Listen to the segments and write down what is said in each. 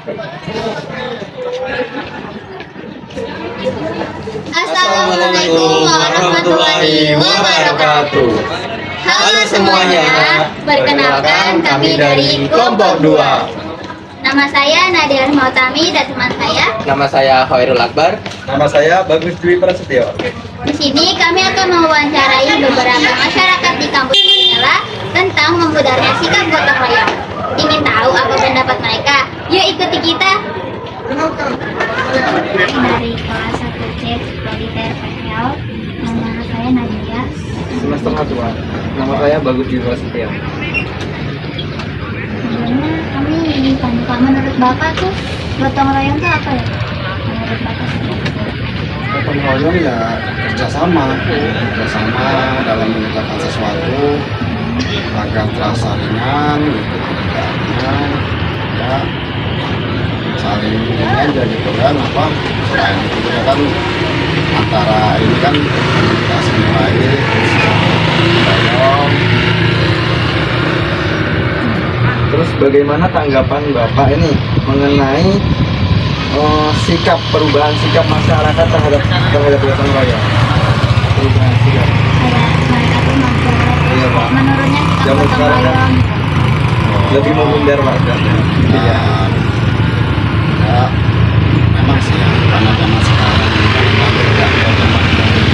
Assalamualaikum warahmatullahi wabarakatuh. Halo semuanya, perkenalkan kami dari kelompok 2. Nama saya Nadia Mautami dan teman saya. Nama saya Khairul Akbar. Nama saya Bagus Dwi Prasetyo. Di sini kami akan mewawancarai beberapa masyarakat di kampus Manila tentang memudarnya sikap gotong royong. Ingin tahu apa pendapat mereka? Yuk ikuti kita. Dari kelas 1C Soliter PL, nama saya Nadia. Semester 1, Pak. Nama saya Bagus Dwi Prasetyo. Sebelumnya kami ingin tanya, Pak, menurut Bapak tuh gotong royong itu apa ya? Menurut Bapak Gotong royong ya kerjasama dalam mengerjakan sesuatu agar terasa ringan gitu kerjaannya, ya saling ini aja gitu kan. Apa selain itu juga kan antara ini kan komunikasi baik, royong. Terus bagaimana tanggapan Bapak ini mengenai sikap perubahan sikap masyarakat terhadap gotong royong? Perubahan sikap. kayak mereka tuh mampu Iya, Pak. menurunnya sikap Zaman gotong sekarang kan royong. lebih memudar Pak. Iya. Ya memang sih ya, karena zaman sekarang ini kan memang beda ya zaman dahulu.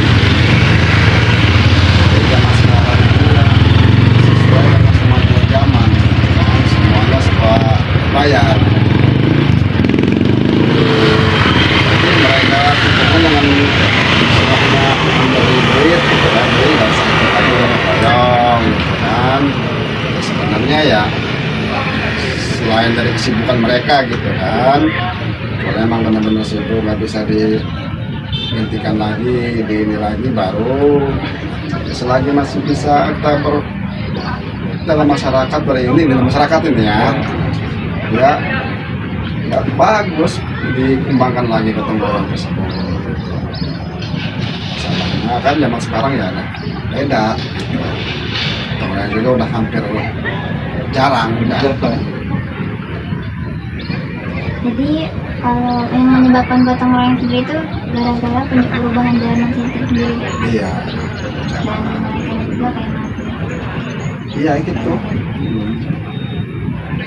Jadi zaman sekarang itu ya sesuai dengan kemajuan zaman, kan semuanya serba bayar. Jadi mereka tujuannya dengan istilahnya memberi duit gitu kan, jadi nggak usah ikut lagi gotong-royong gitu kan. Ya, sebenarnya ya selain dari kesibukan mereka gitu kan, kalau emang benar-benar sibuk nggak bisa dihentikan lagi, di ini lagi baru selagi masih bisa kita dalam masyarakat dalam masyarakat ini ya bagus dikembangkan lagi gotong royong tersebut. Masalahnya kan zaman sekarang ya beda, gotong royong juga udah hampir jarang udah. Jadi kalau yang menyebabkan gotong royong sendiri itu gara-gara perubahan zaman sendiri Iya, dan mereka juga kayak mati. iya gitu.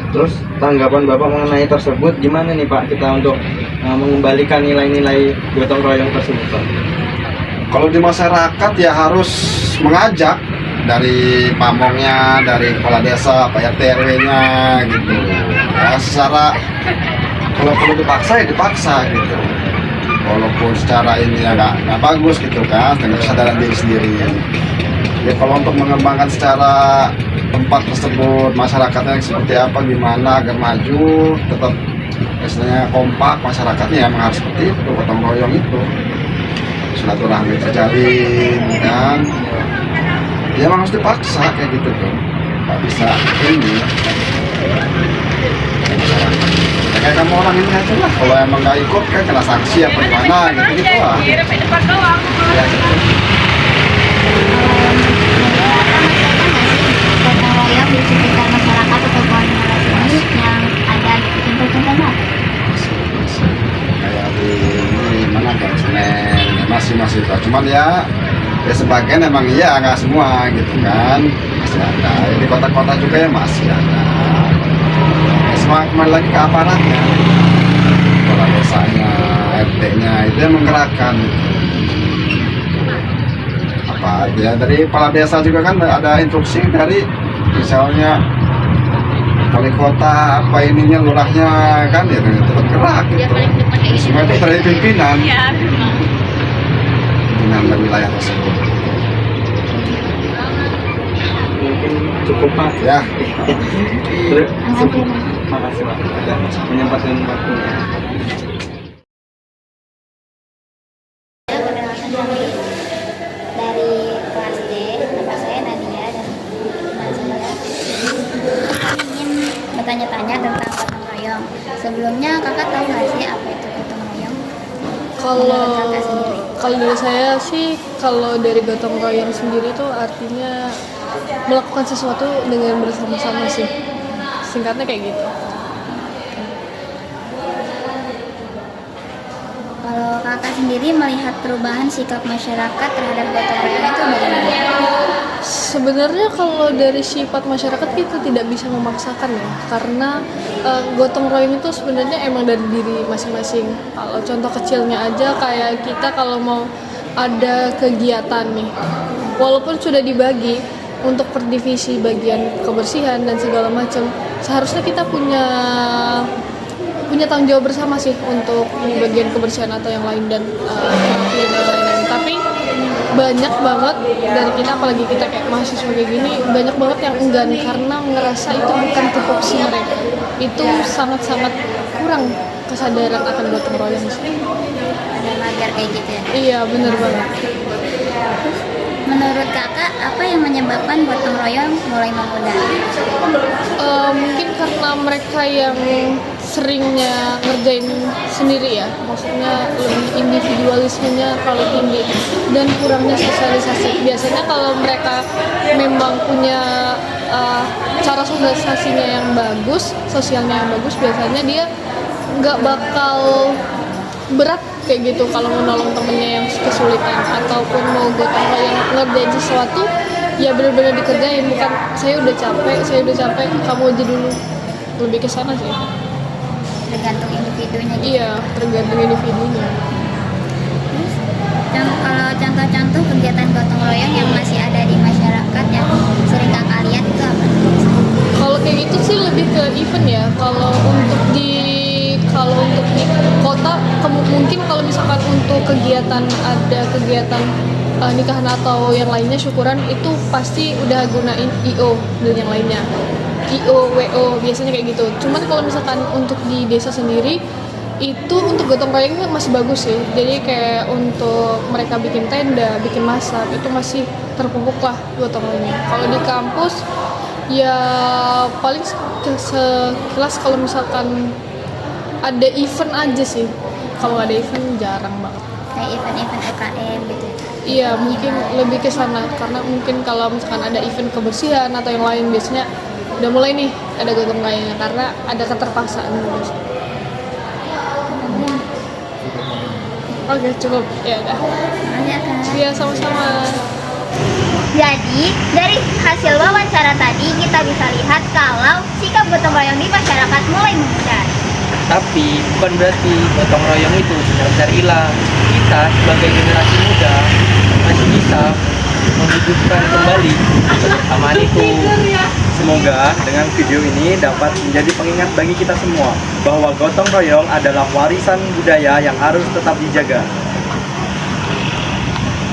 Terus tanggapan Bapak mengenai tersebut gimana nih Pak, kita untuk mengembalikan nilai-nilai gotong royong tersebut Pak? Kalau di masyarakat ya harus mengajak dari pamongnya, dari kepala desa, Pak RT RW-nya gitu. Ya secara kalau perlu dipaksa ya dipaksa gitu. Walaupun secara ini ya nggak bagus gitu kan, dengan kesadaran diri sendiri. Ya kalau untuk mengembangkan secara tempat tersebut masyarakatnya yang seperti apa, gimana agar maju, tetap misalnya kompak masyarakatnya, emang harus seperti itu, gotong royong itu. Silaturahmi terjalin kan, ya emang harus dipaksa kayak gitu tuh, nggak bisa ini ya, kayak kamu orang ini aja lah, kalau emang nggak ikut kan kena sanksi apa gimana gitu gitu lah ya, gitu. Gotong royong di sekitar masyarakat atau komunitas ini yang ada di contoh-contohnya apa? Kayak di mana Gang Senen masih itu, cuman ya sebagian emang iya, nggak semua gitu kan, masih ada ya, di kota-kota juga ya masih ada ya, semua kembali lagi ke aparatnya, kepala desanya, RT-nya itu yang menggerakkan apa ya, dari kepala desa juga kan ada instruksi dari misalnya wali kota apa ininya, lurahnya kan ya tetap gerak gitu. Semua itu dari pimpinan dan wilayah tersebut. Mungkin cukup Pak Ya, makasih Pak sudah menyempatkan waktunya. Dari kelas D, nama saya Nadia dan teman saya ingin bertanya-tanya tentang gotong royong. Sebelumnya kakak tahu nggak sih apa itu gotong royong? Menurut kakak sendiri. Kalau dari saya sih, kalau dari gotong royong sendiri itu artinya melakukan sesuatu dengan bersama-sama sih. Singkatnya kayak gitu. kakak sendiri melihat perubahan sikap masyarakat terhadap gotong royong itu bagaimana? Sebenarnya kalau dari sifat masyarakat kita tidak bisa memaksakan ya, karena gotong royong itu sebenarnya emang dari diri masing-masing. Kalau contoh kecilnya aja kayak kita kalau mau ada kegiatan nih, walaupun sudah dibagi untuk per divisi bagian kebersihan dan segala macam, seharusnya kita punya tanggung jawab bersama sih untuk di bagian kebersihan atau yang lain dan terapi dan lain-lain. Tapi banyak banget dari kita, apalagi kita kayak mahasiswa kayak gini, banyak banget yang enggan karena ngerasa itu bukan tupoksi mereka. Itu sangat-sangat kurang kesadaran akan gotong royong sih. Ada mager kayak gitu ya? Iya, bener banget. Menurut kakak, apa yang menyebabkan gotong royong mulai memudar? Mungkin karena mereka yang seringnya ngerjain sendiri ya, maksudnya lebih individualismenya terlalu tinggi dan kurangnya sosialisasi. Biasanya kalau mereka memang punya cara sosialisasinya yang bagus, sosialnya yang bagus, biasanya dia nggak bakal berat kayak gitu kalau mau nolong temennya yang kesulitan ataupun mau gotong royong ngerjain sesuatu, ya benar-benar dikerjain, bukan saya udah capek kamu aja dulu. Lebih ke sana sih. Tergantung individunya gitu. Iya, tergantung individunya. Kalau contoh-contoh kegiatan gotong royong yang masih ada di masyarakat yang sering kakak lihat itu apa? Kalau kayak gitu sih lebih ke event ya. Kalau untuk di kota mungkin kalau misalkan untuk kegiatan nikahan atau yang lainnya syukuran itu pasti udah gunain IO dan yang lainnya. IO, WO biasanya kayak gitu. Cuman kalau misalkan untuk di desa sendiri itu untuk gotong royongnya masih bagus sih. Jadi kayak untuk mereka bikin tenda, bikin masak itu masih terpupuk lah gotong royongnya. Kalau di kampus ya paling sekelas kalau misalkan ada event aja sih. Kalau nggak ada event jarang banget. Kayak event-event UKM gitu. Iya, mungkin lebih ke sana karena mungkin kalau misalkan ada event kebersihan atau yang lain biasanya udah mulai nih ada gotong royongnya karena ada keterpaksaan. Oke, cukup. Ya udah. Makasih ya, Kak. Iya, sama-sama. Jadi, dari hasil wawancara tadi kita bisa lihat kalau sikap gotong royong di masyarakat mulai memudar. Tapi bukan berarti gotong royong itu benar-benar hilang. Kita sebagai generasi muda masih bisa menghidupkan kembali kebersamaan itu. Semoga dengan video ini dapat menjadi pengingat bagi kita semua bahwa gotong royong adalah warisan budaya yang harus tetap dijaga.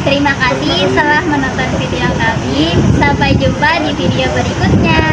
Terima kasih telah menonton video kami. Sampai jumpa di video berikutnya.